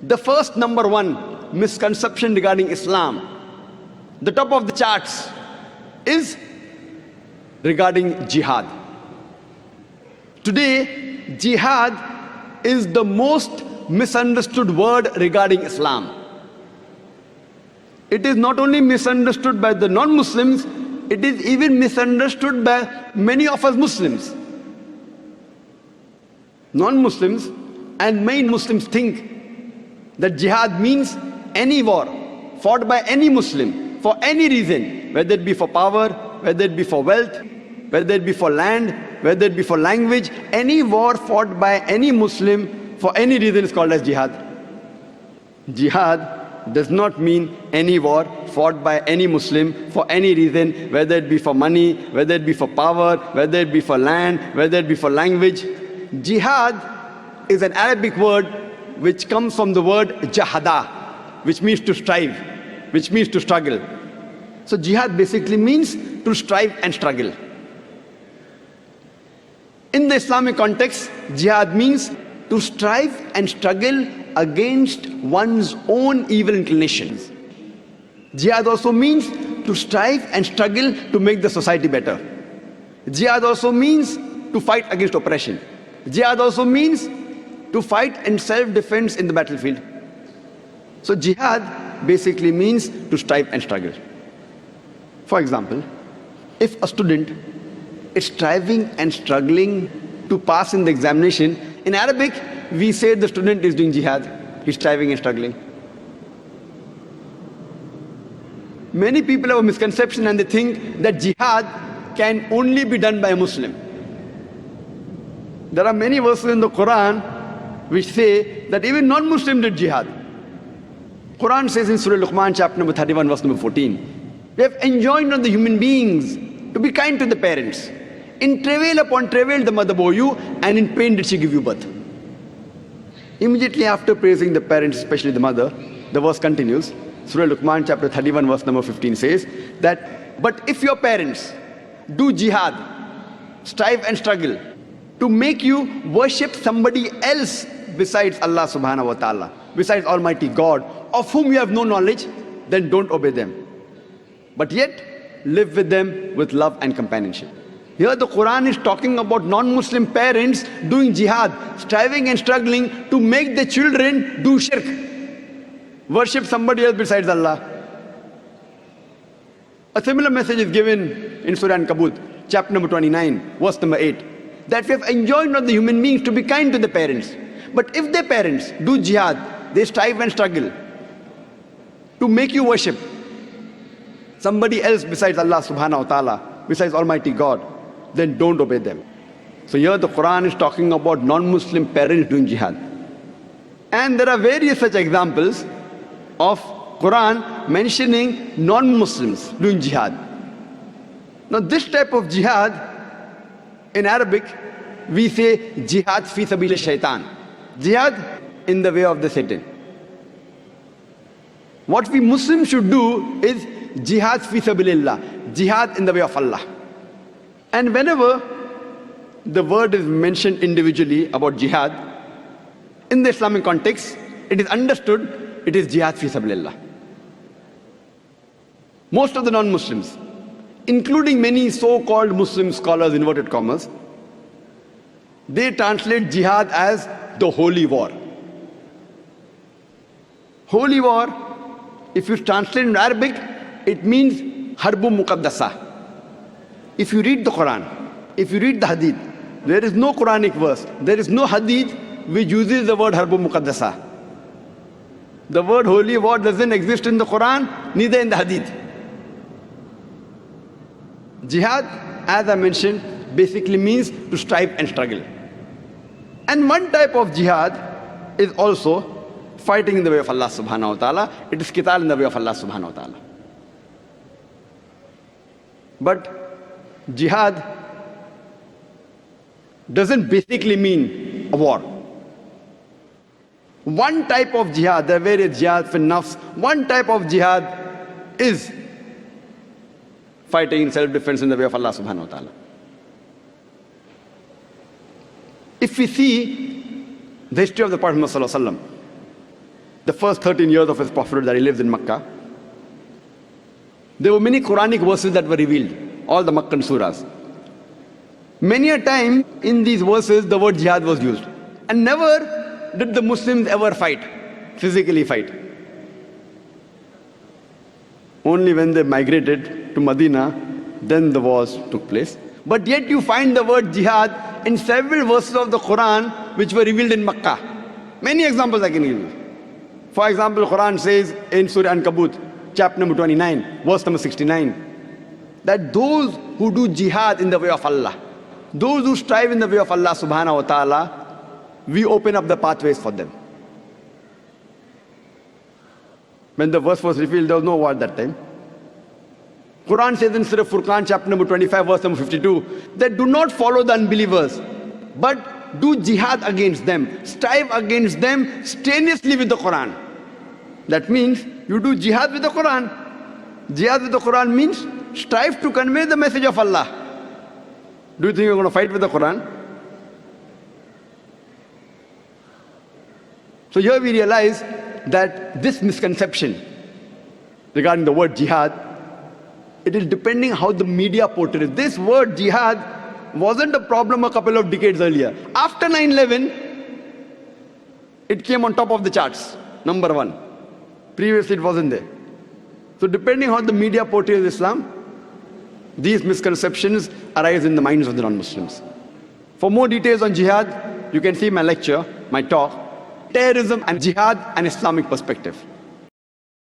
The first number one misconception regarding Islam, the top of the charts, is regarding jihad. Today, jihad is the most misunderstood word regarding Islam. It is not only misunderstood by the non-Muslims, it is even misunderstood by many of us Muslims. Non-Muslims and many Muslims think that jihad means any war fought by any Muslim for any reason, whether it be for power, whether it be for wealth, whether it be for land, whether it be for language. Any war fought by any Muslim for any reason is called as jihad. Jihad does not mean any war fought by any Muslim for any reason, whether it be for money, whether it be for power, whether it be for land, whether it be for language. Jihad is an Arabic word which comes from the word jahada, which means to strive, which means to struggle. So jihad basically means to strive and struggle. In the Islamic context, jihad means to strive and struggle against one's own evil inclinations. Jihad also means to strive and struggle to make the society better. Jihad also means to fight against oppression. Jihad also means to fight in self-defense in the battlefield. So jihad basically means to strive and struggle. For example, if a student is striving and struggling to pass in the examination, in Arabic, we say the student is doing jihad. He's striving and struggling. Many people have a misconception and they think that jihad can only be done by a Muslim. There are many verses in the Quran which say that even non-Muslims did jihad. Quran says in Surah Luqman, chapter number 31, verse number 14, we have enjoined on the human beings to be kind to the parents. In travail upon travail the mother bore you, and in pain did she give you birth. Immediately after praising the parents, especially the mother, the verse continues. Surah Luqman chapter 31 verse number 15 says that, but if your parents do jihad, strive and struggle to make you worship somebody else besides Allah subhanahu wa ta'ala, besides Almighty God, of whom you have no knowledge, then don't obey them. But yet, live with them with love and companionship. Here the Quran is talking about non-Muslim parents doing jihad, striving and struggling to make their children do shirk, worship somebody else besides Allah. A similar message is given in Surah Ankabut, chapter number 29, verse number 8, that we have enjoined on the human beings to be kind to the parents. But if their parents do jihad, they strive and struggle to make you worship somebody else besides Allah subhanahu wa ta'ala, besides Almighty God, then don't obey them. So here the Quran is talking about non-Muslim parents doing jihad. And there are various such examples of Quran mentioning non-Muslims doing jihad. Now this type of jihad, in Arabic, we say jihad fi sabil shaitan. Jihad in the way of the Satan. What we Muslims should do is jihad fi sabilillah, jihad in the way of Allah. And whenever the word is mentioned individually about jihad, in the Islamic context, it is understood it is jihad fi sabilillah. Most of the non-Muslims, including many so-called Muslim scholars, inverted commas, they translate jihad as the holy war. Holy war, if you translate in Arabic, it means harbu muqaddasa. If you read the Quran, if you read the Hadith, there is no Quranic verse, there is no Hadith which uses the word harbu muqaddasa. The word holy war doesn't exist in the Quran, neither in the Hadith. Jihad, as I mentioned, basically means to strive and struggle. And one type of jihad is also fighting in the way of Allah subhanahu wa ta'ala. It is qital in the way of Allah subhanahu wa ta'ala. But jihad doesn't basically mean a war. One type of jihad, there are various jihad for nafs, one type of jihad is fighting in self-defense in the way of Allah subhanahu wa ta'ala. If we see the history of the Prophet Muhammad sallallahu alaihi wasallam, the first 13 years of his prophethood that he lives in Makkah, there were many Quranic verses that were revealed, all the Makkan surahs. Many a time in these verses the word jihad was used. And never did the Muslims ever fight, physically fight. Only when they migrated to Medina, then the wars took place. But yet you find the word jihad in several verses of the Quran which were revealed in Makkah. Many examples I can give you. For example, Quran says in Surah Ankabut, chapter number 29, verse number 69, that those who do jihad in the way of Allah, those who strive in the way of Allah subhanahu wa ta'ala, we open up the pathways for them. When the verse was revealed, there was no war at that time. Quran says in Surah Furqan, chapter number 25, verse number 52, that do not follow the unbelievers, but do jihad against them, strive against them strenuously with the Quran. That means you do jihad with the Quran. Jihad with the Quran means strive to convey the message of Allah. Do you think you're going to fight with the Quran? So here we realize that this misconception regarding the word jihad, it is depending how the media portrays it. This word jihad wasn't a problem a couple of decades earlier. After 9/11, it came on top of the charts, number one. Previously it wasn't there. So depending how the media portrays Islam, these misconceptions arise in the minds of the non-Muslims. For more details on jihad, you can see my lecture, my talk, Terrorism and Jihad, an Islamic Perspective.